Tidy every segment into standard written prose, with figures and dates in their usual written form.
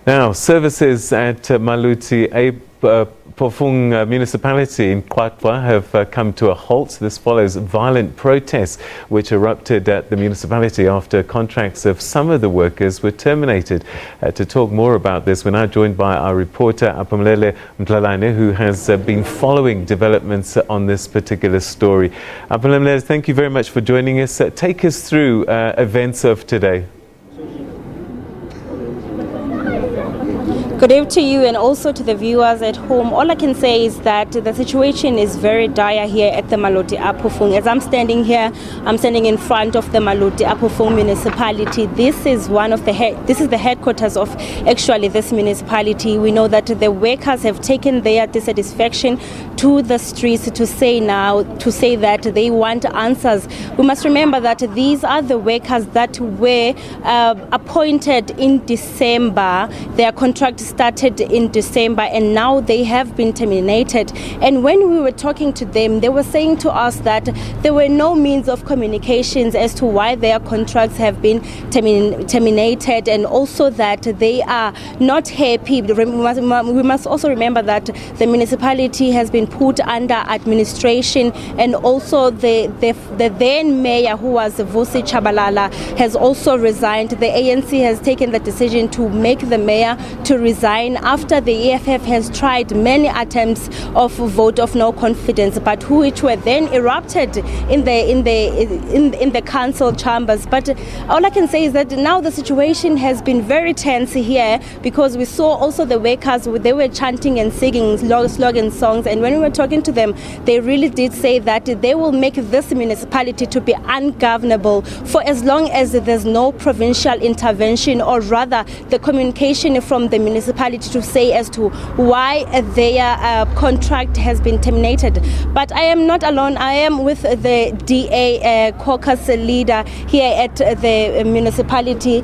Now, services at Maluti A Phofung Municipality in Qwaqwa have come to a halt. This follows violent protests which erupted at the municipality after contracts of some of the workers were terminated. To talk more about this, we're now joined by our reporter Aphumelele Mdlalane, who has been following developments on this particular story. Aphumelele, thank you very much for joining us. Take us through events of today. Good evening to you and also to the viewers at home. All I can say is that the situation is very dire here at the Maluti A Phofung. As I'm standing here, I'm standing in front of the Maluti A Phofung municipality. This is the headquarters of actually this municipality. We know that the workers have taken their dissatisfaction to the streets to say that they want answers. We must remember that these are the workers that were appointed in December. Their contract started in December and now they have been terminated. And when we were talking to them, they were saying to us that there were no means of communications as to why their contracts have been terminated, and also that they are not happy. We must also remember that the municipality has been put under administration, and also the then mayor, who was Vusi Chabalala, has also resigned. The ANC has taken the decision to make the mayor to resign after the EFF has tried many attempts of vote of no confidence, but which were then erupted in the council chambers. But all I can say is that now the situation has been very tense here, because we saw also the workers, they were chanting and singing slogan songs, and when we were talking to them, they really did say that they will make this municipality to be ungovernable for as long as there's no provincial intervention, or rather the communication from the municipality to say as to why their contract has been terminated. But I am not alone. I am with the DA caucus leader here at the municipality,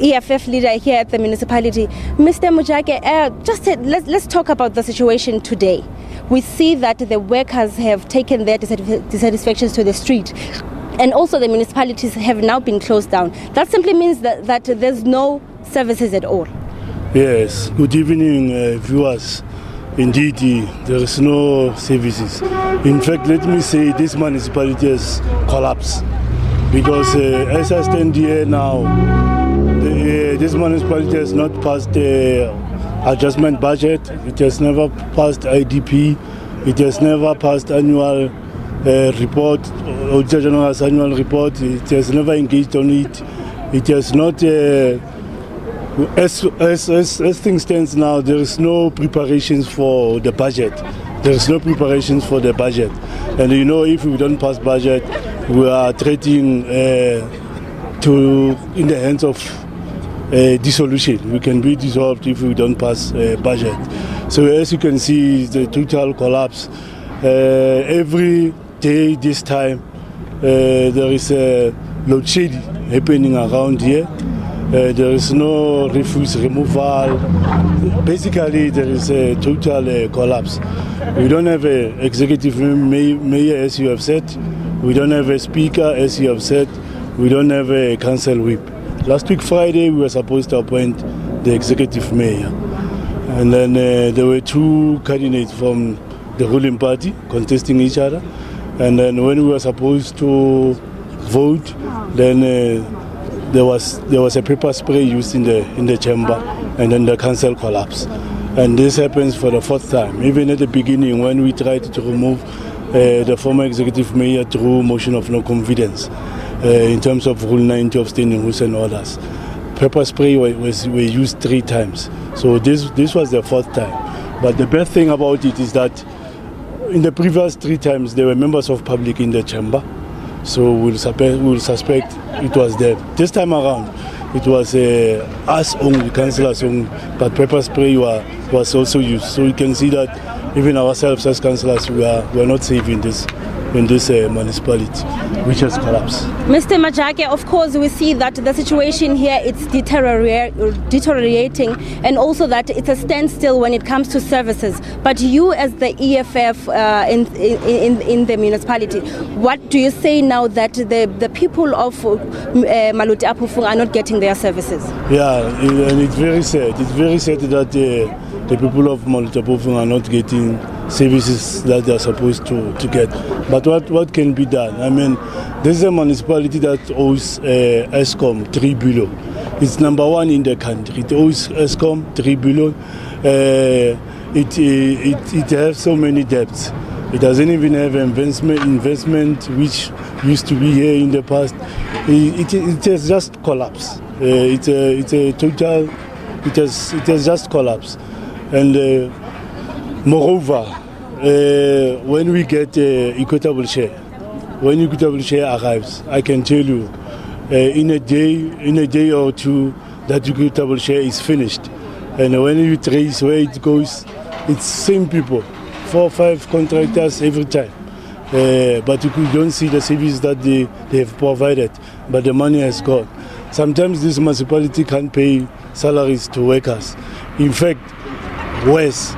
EFF leader here at the municipality. Mr. Mujake, let's talk about the situation today. We see that the workers have taken their dissatisfactions to the street, and also the municipalities have now been closed down. That simply means that there's no services at all. Yes, good evening viewers. Indeed, there is no services. In fact, let me say this municipality has collapsed, because as I stand here now, this municipality has not passed the adjustment budget, it has never passed IDP, it has never passed annual report, Auditor General's annual report, it has never engaged on it. It has not, as things stand now, there is no preparations for the budget. There is no preparations for the budget. And you know, if we don't pass budget, we are threatening in the hands of dissolution. We can be dissolved if we don't pass budget. So as you can see, the total collapse. Every day this time, there is a load shedding happening around here. There is no refuse removal. Basically, there is a total collapse. We don't have an executive mayor, as you have said. We don't have a speaker, as you have said. We don't have a council whip. Last week Friday, we were supposed to appoint the executive mayor. And then there were two candidates from the ruling party contesting each other. And then when we were supposed to vote, then there was a pepper spray used in the chamber, and then the council collapsed. And this happens for the fourth time. Even at the beginning, when we tried to remove the former executive mayor through motion of no confidence, in terms of Rule 90 of standing rules and orders, pepper spray were used 3 times. So this was the 4th time. But the best thing about it is that in the previous 3 times, there were members of public in the chamber. So we'll suspect it was them. This time around, it was us only, councillors only, but pepper spray was also used. So you can see that even ourselves as councillors, we are not safe in this in this municipality, which has collapsed. Mr. Majake, of course, we see that the situation here it's deteriorating, and also that it's a standstill when it comes to services. But you, as the EFF in the municipality, what do you say now that the people of Maluti A Phofung are not getting their services? Yeah, and it's very sad. It's very sad that the people of Maluti A Phofung are not getting services that they are supposed to get. But what can be done? I mean, this is a municipality that owes ESCOM 3 billion. It's number one in the country. It owes ESCOM 3 billion. It has so many debts. It doesn't even have investment which used to be here in the past. It has just collapsed. It has just collapsed. And moreover, when we get equitable share, when equitable share arrives, I can tell you, in a day or two, that equitable share is finished. And when you trace where it goes, it's same people, 4 or 5 contractors every time. But you don't see the service that they have provided, but the money has gone. Sometimes this municipality can't pay salaries to workers. In fact, worse,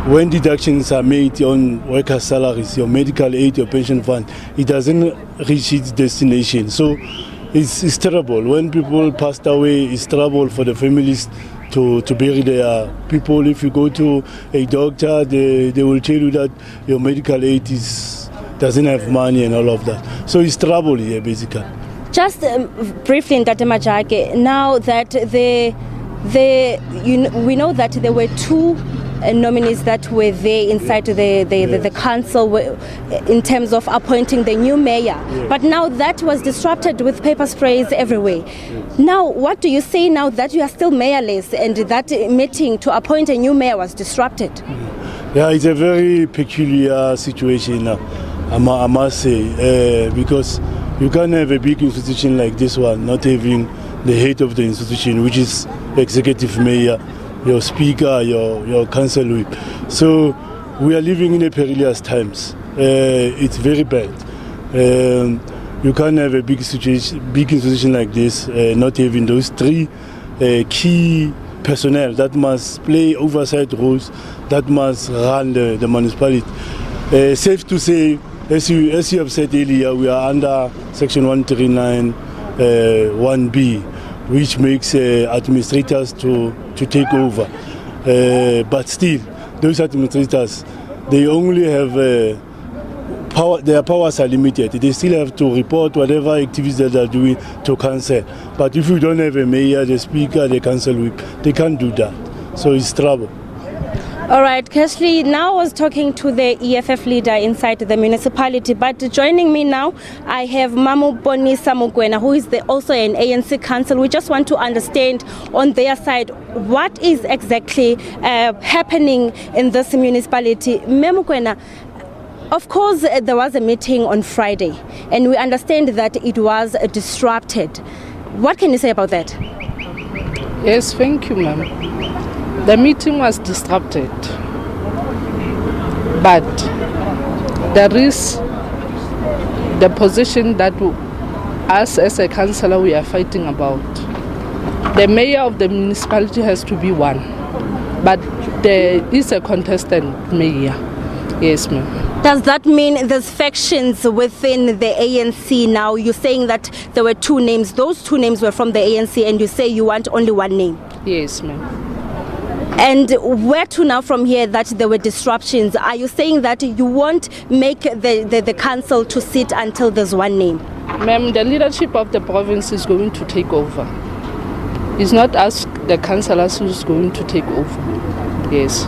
when deductions are made on workers' salaries, your medical aid, your pension fund, it doesn't reach its destination. So it's terrible. When people passed away, it's trouble for the families to bury their people. If you go to a doctor, they will tell you that your medical aid doesn't have money and all of that. So it's trouble here, basically. Just briefly, Ndate Majake, now that we know that there were 2 nominees that were there inside the council in terms of appointing the new mayor. Yes. But now that was disrupted with paper sprays everywhere. Yes. Now, what do you say now that you are still mayorless and that meeting to appoint a new mayor was disrupted? Yeah, it's a very peculiar situation now, I must say, because you can't have a big institution like this one not having the head of the institution, which is executive mayor, your speaker, your council whip. So we are living in a perilous times. It's very bad. You can't have a big institution like this not having those 3 key personnel that must play oversight roles, that must run the municipality. Safe to say, as you have said earlier, we are under Section 139 1B, which makes administrators to take over. But still, those administrators, they only have power. Their powers are limited. They still have to report whatever activities that they are doing to council. But if you don't have a mayor, the speaker, the council whip, they can't do that. So it's trouble. All right, Cashley, now I was talking to the EFF leader inside the municipality, but joining me now, I have Maluti A Phofung, who is also an ANC council. We just want to understand on their side what is exactly happening in this municipality. Maluti, of course, there was a meeting on Friday, and we understand that it was disrupted. What can you say about that? Yes, thank you, ma'am. The meeting was disrupted, but there is the position that us as a councillor we are fighting about. The mayor of the municipality has to be one, but there is a contestant mayor. Yes, ma'am. Does that mean there's factions within the ANC now? You're saying that there were 2 names. Those 2 names were from the ANC, and you say you want only 1 name? Yes, ma'am. And where to now from here that there were disruptions? Are you saying that you won't make the council to sit until there's 1 name? Ma'am, the leadership of the province is going to take over. It's not us, the councillors, who's going to take over. Yes.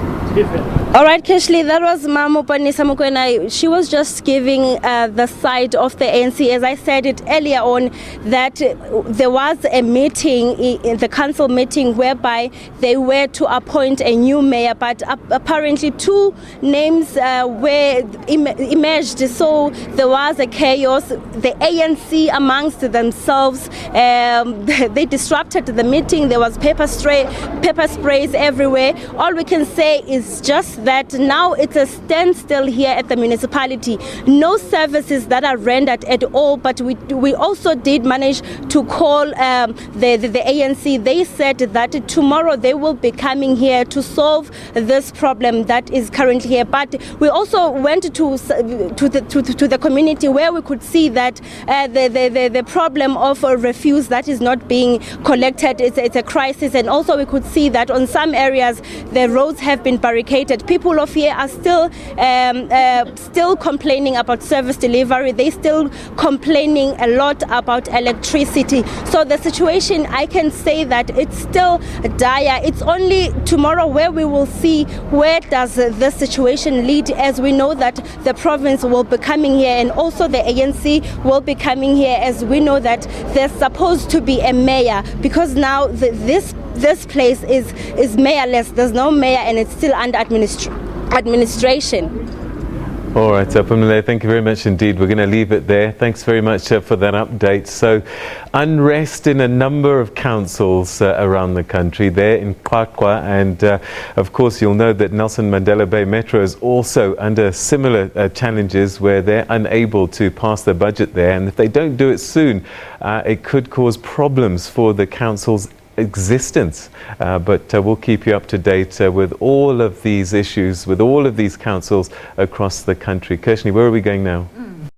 All right, Cashley, that was Maluti A Phofung. She was just giving the side of the ANC. As I said it earlier on, that there was a meeting, in the council meeting, whereby they were to appoint a new mayor, but apparently 2 names were emerged. So there was a chaos. The ANC amongst themselves, they disrupted the meeting. There was pepper sprays everywhere. All we can say is just that now it's a standstill here at the municipality. No services that are rendered at all, but we also did manage to call the ANC. They said that tomorrow they will be coming here to solve this problem that is currently here. But we also went to the community where we could see that the problem of refuse that is not being collected, it's a crisis. And also we could see that on some areas the roads have been barricaded. People of here are still complaining about service delivery. They're still complaining a lot about electricity. So the situation, I can say that it's still dire. It's only tomorrow where we will see where does this situation lead, as we know that the province will be coming here and also the ANC will be coming here, as we know that there's supposed to be a mayor, because now this place is mayorless. There's no mayor and it's still under administration. All right, Aphumelele, thank you very much indeed. We're going to leave it there. Thanks very much for that update. So, unrest in a number of councils around the country, there in Qwaqwa, and of course you'll know that Nelson Mandela Bay Metro is also under similar challenges where they're unable to pass their budget there, and if they don't do it soon, it could cause problems for the council's existence, but we'll keep you up to date with all of these issues, with all of these councils across the country. Kirshni, where are we going now?